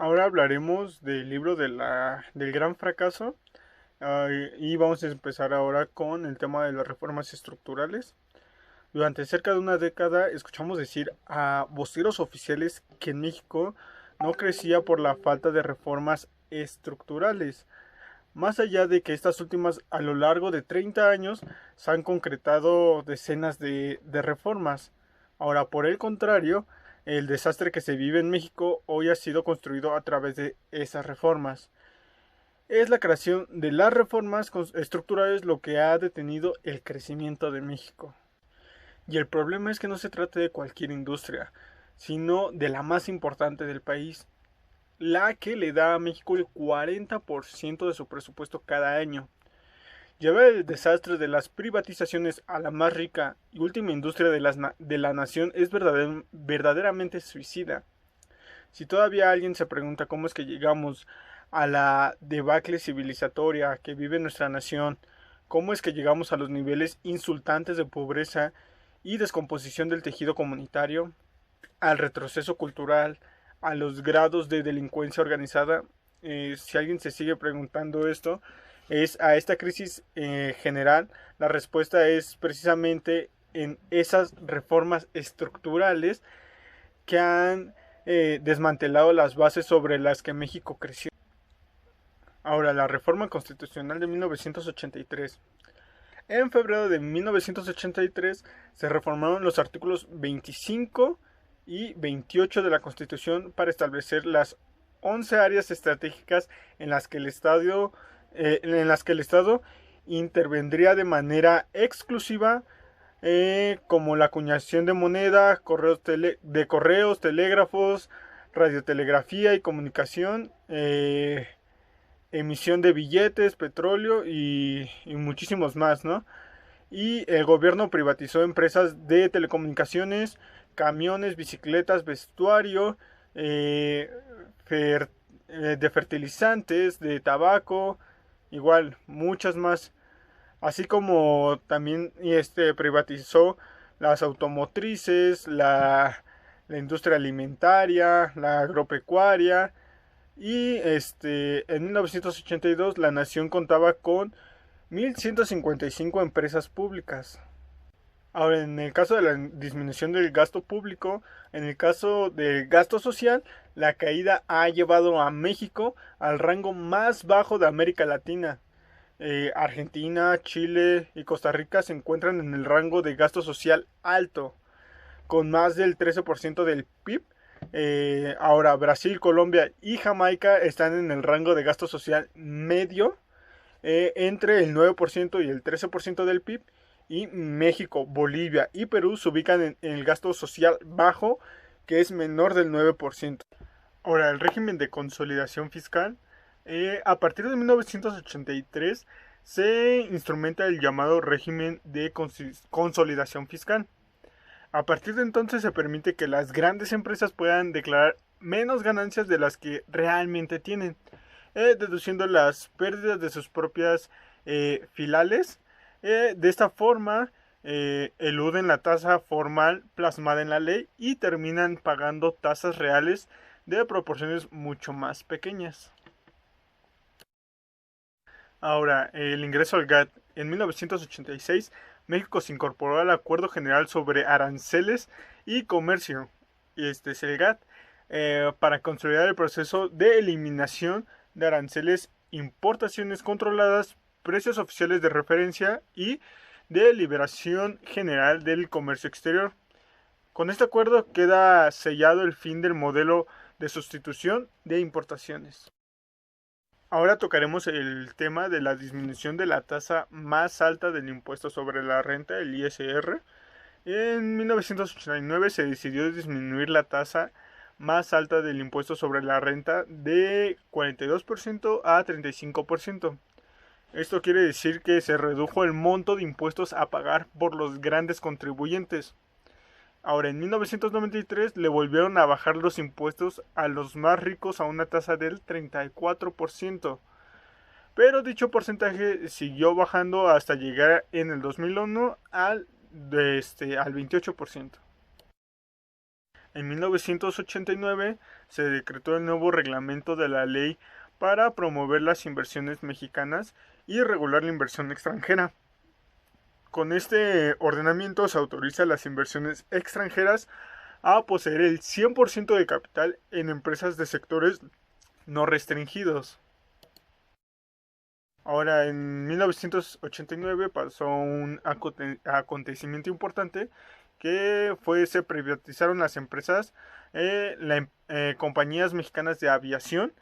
Ahora hablaremos del libro del gran fracaso, y vamos a empezar ahora con el tema de las reformas estructurales. Durante cerca de una década escuchamos decir a voceros oficiales que en México no crecía por la falta de reformas estructurales, más allá de que estas últimas a lo largo de 30 años se han concretado decenas de reformas. Ahora, por el contrario, el desastre que se vive en México hoy ha sido construido a través de esas reformas. Es la creación de las reformas estructurales lo que ha detenido el crecimiento de México. Y el problema es que no se trata de cualquier industria, sino de la más importante del país, la que le da a México el 40% de su presupuesto cada año. Llevar el desastre de las privatizaciones a la más rica y última industria de la nación es verdaderamente suicida. Si todavía alguien se pregunta cómo es que llegamos a la debacle civilizatoria que vive nuestra nación, cómo es que llegamos a los niveles insultantes de pobreza y descomposición del tejido comunitario, al retroceso cultural, a los grados de delincuencia organizada, si alguien se sigue preguntando esto, es a esta crisis general, la respuesta es precisamente en esas reformas estructurales que han desmantelado las bases sobre las que México creció. Ahora, la reforma constitucional de 1983. En febrero de 1983 se reformaron los artículos 25 y 28 de la Constitución para establecer las 11 áreas estratégicas en las que el Estado intervendría de manera exclusiva, como la acuñación de moneda, correos, telégrafos, radiotelegrafía y comunicación, emisión de billetes, petróleo y muchísimos más, ¿no? Y el gobierno privatizó empresas de telecomunicaciones, camiones, bicicletas, vestuario, eh, fer- de fertilizantes, de tabaco, igual, muchas más. Así como también privatizó las automotrices, la industria alimentaria, la agropecuaria, y en 1982 la nación contaba con 1.155 empresas públicas. Ahora, en el caso de la disminución del gasto público, en el caso del gasto social, la caída ha llevado a México al rango más bajo de América Latina. Argentina, Chile y Costa Rica se encuentran en el rango de gasto social alto, con más del 13% del PIB. Ahora, Brasil, Colombia y Jamaica están en el rango de gasto social medio, entre el 9% y el 13% del PIB. Y México, Bolivia y Perú se ubican en el gasto social bajo, que es menor del 9%. Ahora, el régimen de consolidación fiscal. A partir de 1983 se instrumenta el llamado régimen de consolidación fiscal. A partir de entonces se permite que las grandes empresas puedan declarar menos ganancias de las que realmente tienen, deduciendo las pérdidas de sus propias filales. De esta forma, eluden la tasa formal plasmada en la ley y terminan pagando tasas reales de proporciones mucho más pequeñas. Ahora, el ingreso al GATT. En 1986, México se incorporó al Acuerdo General sobre Aranceles y Comercio, este es el GATT, para consolidar el proceso de eliminación de aranceles, importaciones controladas, precios oficiales de referencia y de liberación general del comercio exterior. Con este acuerdo queda sellado el fin del modelo de sustitución de importaciones. Ahora tocaremos el tema de la disminución de la tasa más alta del impuesto sobre la renta, el ISR. En 1989 se decidió disminuir la tasa más alta del impuesto sobre la renta de 42% a 35%. Esto quiere decir que se redujo el monto de impuestos a pagar por los grandes contribuyentes. Ahora, en 1993 le volvieron a bajar los impuestos a los más ricos a una tasa del 34%. Pero dicho porcentaje siguió bajando hasta llegar en el 2001 al 28%. En 1989 se decretó el nuevo reglamento de la ley para promover las inversiones mexicanas y regular la inversión extranjera. Con este ordenamiento se autoriza las inversiones extranjeras a poseer el 100% de capital en empresas de sectores no restringidos. Ahora, en 1989 pasó un acontecimiento importante que fue se privatizaron las empresas, compañías mexicanas de aviación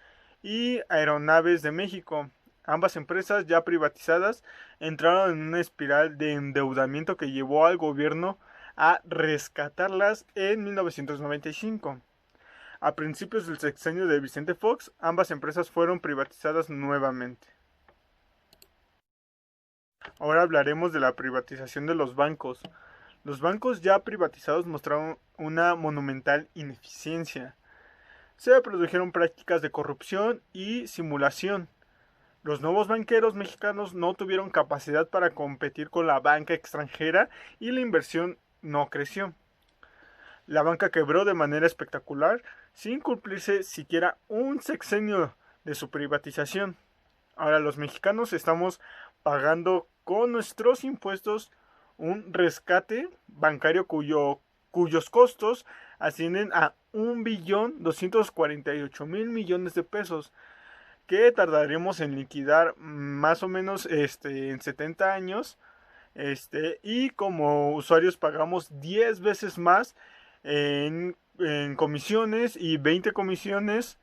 y aeronaves de México. Ambas empresas ya privatizadas entraron en una espiral de endeudamiento que llevó al gobierno a rescatarlas en 1995. A principios del sexenio de Vicente Fox, ambas empresas fueron privatizadas nuevamente. Ahora hablaremos de la privatización de los bancos. Los bancos ya privatizados mostraron una monumental ineficiencia. Se produjeron prácticas de corrupción y simulación. Los nuevos banqueros mexicanos no tuvieron capacidad para competir con la banca extranjera y la inversión no creció. La banca quebró de manera espectacular sin cumplirse siquiera un sexenio de su privatización. Ahora los mexicanos estamos pagando con nuestros impuestos un rescate bancario cuyos costos ascienden a 1.248.000.000.000 de pesos, que tardaremos en liquidar más o menos en 70 años. Y como usuarios pagamos 10 veces más en comisiones y 20 comisiones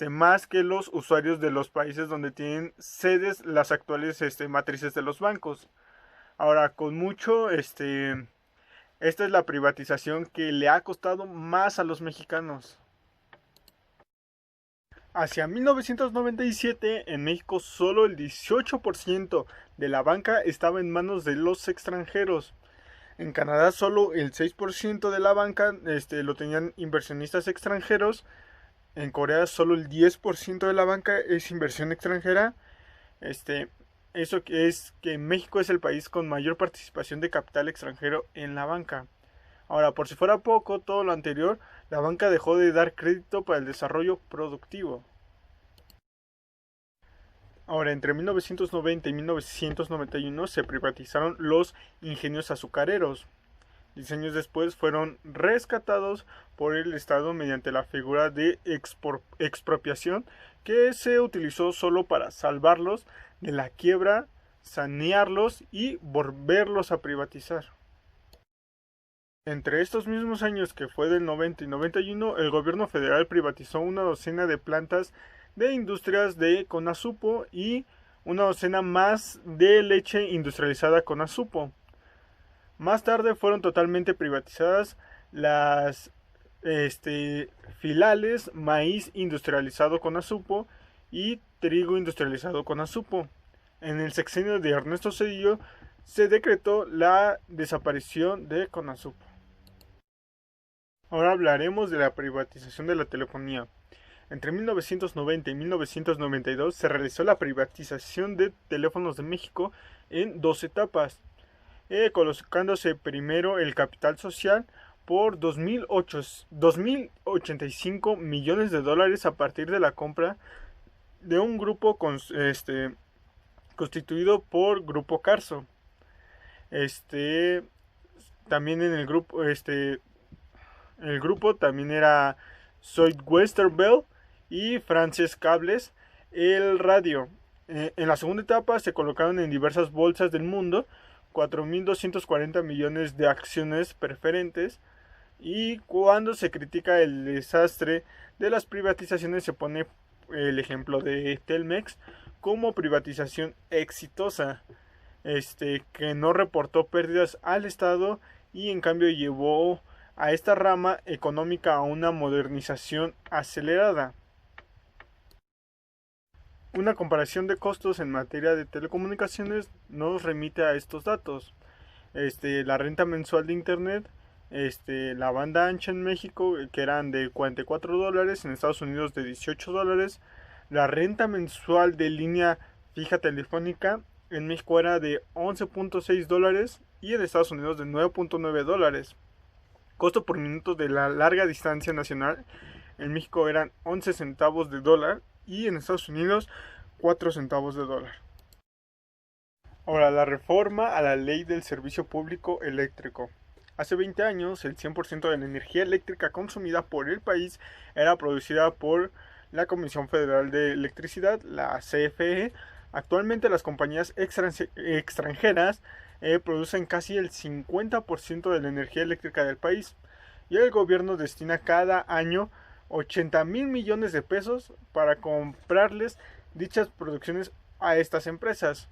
más que los usuarios de los países donde tienen sedes las actuales matrices de los bancos. Ahora, con mucho, esta es la privatización que le ha costado más a los mexicanos. Hacia 1997, en México solo el 18% de la banca estaba en manos de los extranjeros. En Canadá solo el 6% de la banca lo tenían inversionistas extranjeros. En Corea solo el 10% de la banca es inversión extranjera. Eso es que México es el país con mayor participación de capital extranjero en la banca. Ahora, por si fuera poco, todo lo anterior, la banca dejó de dar crédito para el desarrollo productivo. Ahora, entre 1990 y 1991 se privatizaron los ingenios azucareros. 10 años después fueron rescatados por el Estado mediante la figura de expropiación, que se utilizó solo para salvarlos de la quiebra, sanearlos y volverlos a privatizar. Entre estos mismos años, que fue del 90 y 91, el gobierno federal privatizó una docena de plantas de industrias de Conasupo y una docena más de leche industrializada Conasupo. Más tarde fueron totalmente privatizadas las filales maíz industrializado Conasupo y trigo industrializado Conasupo. En el sexenio de Ernesto Zedillo se decretó la desaparición de Conasupo. Ahora hablaremos de la privatización de la telefonía. Entre 1990 y 1992 se realizó la privatización de Teléfonos de México en 2 etapas, colocándose primero el capital social por 2.085 millones de dólares a partir de la compra de un grupo constituido por Grupo Carso. También en el grupo también era Southwestern Bell y Frances Cables el radio. En la segunda etapa se colocaron en diversas bolsas del mundo 4.240 millones de acciones preferentes, y cuando se critica el desastre de las privatizaciones se pone el ejemplo de Telmex como privatización exitosa, que no reportó pérdidas al Estado y en cambio llevó a esta rama económica a una modernización acelerada. Una comparación de costos en materia de telecomunicaciones nos remite a estos datos. La renta mensual de internet, la banda ancha en México, que eran de $44, en Estados Unidos de $18. La renta mensual de línea fija telefónica en México era de $11.6 y en Estados Unidos de $9.9. Costo por minuto de la larga distancia nacional en México eran 11 centavos de dólar y en Estados Unidos 4 centavos de dólar. Ahora, la reforma a la ley del servicio público eléctrico. Hace 20 años, el 100% de la energía eléctrica consumida por el país era producida por la Comisión Federal de Electricidad, la CFE. Actualmente las compañías extranjeras producen casi el 50% de la energía eléctrica del país y el gobierno destina cada año 80,000 millones de pesos para comprarles dichas producciones a estas empresas,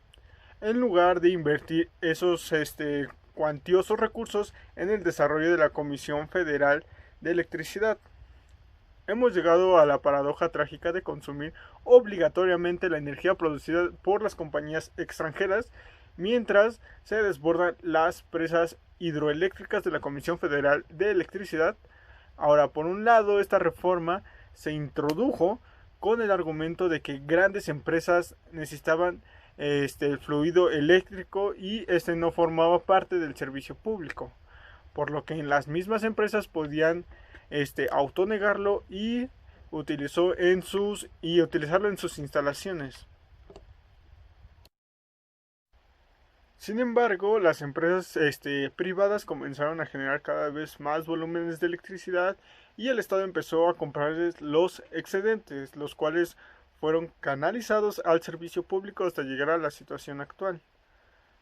en lugar de invertir esos cuantiosos recursos en el desarrollo de la Comisión Federal de Electricidad. Hemos llegado a la paradoja trágica de consumir obligatoriamente la energía producida por las compañías extranjeras mientras se desbordan las presas hidroeléctricas de la Comisión Federal de Electricidad. Ahora, por un lado, esta reforma se introdujo con el argumento de que grandes empresas necesitaban el fluido eléctrico y este no formaba parte del servicio público, por lo que en las mismas empresas podían autonegarlo y utilizarlo en sus instalaciones. Sin embargo, las empresas privadas comenzaron a generar cada vez más volúmenes de electricidad y el Estado empezó a comprarles los excedentes, los cuales fueron canalizados al servicio público hasta llegar a la situación actual.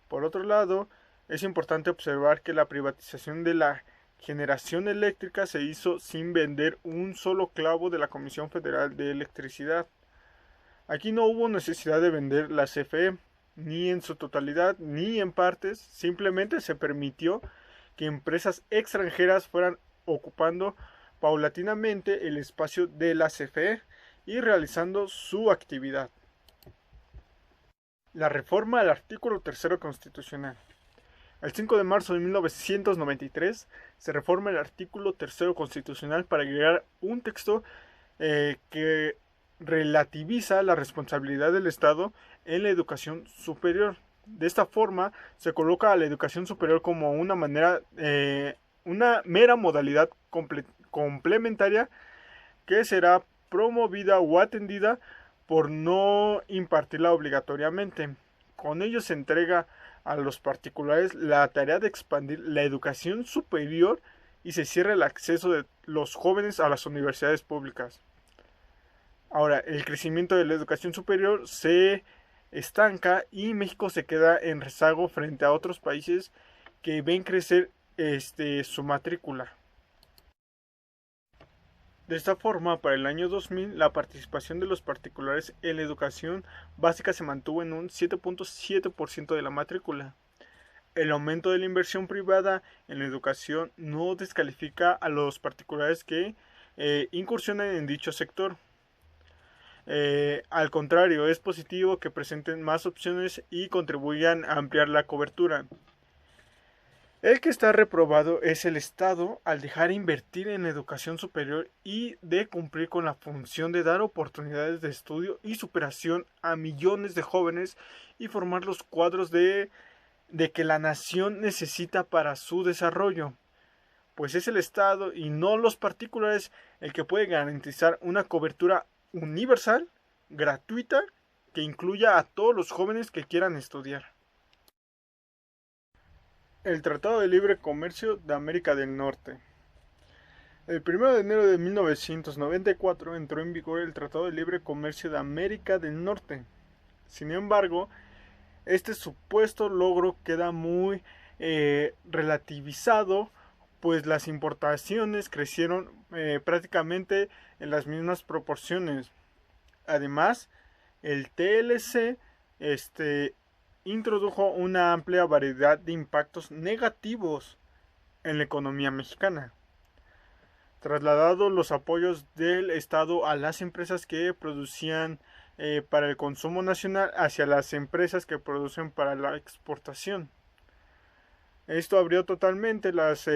Por otro lado, es importante observar que la privatización de la generación eléctrica se hizo sin vender un solo clavo de la Comisión Federal de Electricidad. Aquí no hubo necesidad de vender la CFE, ni en su totalidad, ni en partes, simplemente se permitió que empresas extranjeras fueran ocupando paulatinamente el espacio de la CFE y realizando su actividad. La reforma al artículo 3 constitucional. El 5 de marzo de 1993 se reforma el artículo 3 constitucional para agregar un texto que relativiza la responsabilidad del Estado en la educación superior. De esta forma se coloca a la educación superior como una mera modalidad complementaria que será promovida o atendida por no impartirla obligatoriamente. Con ello se entrega a los particulares la tarea de expandir la educación superior y se cierra el acceso de los jóvenes a las universidades públicas. Ahora, el crecimiento de la educación superior se estanca y México se queda en rezago frente a otros países que ven crecer su matrícula. De esta forma, para el año 2000, la participación de los particulares en la educación básica se mantuvo en un 7.7% de la matrícula. El aumento de la inversión privada en la educación no descalifica a los particulares que incursionan en dicho sector. Al contrario, es positivo que presenten más opciones y contribuyan a ampliar la cobertura. El que está reprobado es el Estado al dejar invertir en educación superior y de cumplir con la función de dar oportunidades de estudio y superación a millones de jóvenes y formar los cuadros de que la nación necesita para su desarrollo. Pues es el Estado y no los particulares el que puede garantizar una cobertura universal, gratuita, que incluya a todos los jóvenes que quieran estudiar. El Tratado de Libre Comercio de América del Norte. El 1 de enero de 1994 entró en vigor el Tratado de Libre Comercio de América del Norte. Sin embargo, este supuesto logro queda muy relativizado, pues las importaciones crecieron prácticamente en las mismas proporciones. Además, el TLC introdujo una amplia variedad de impactos negativos en la economía mexicana, trasladado los apoyos del Estado a las empresas que producían para el consumo nacional hacia las empresas que producen para la exportación. Esto abrió totalmente las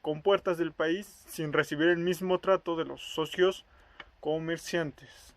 compuertas del país sin recibir el mismo trato de los socios comerciantes.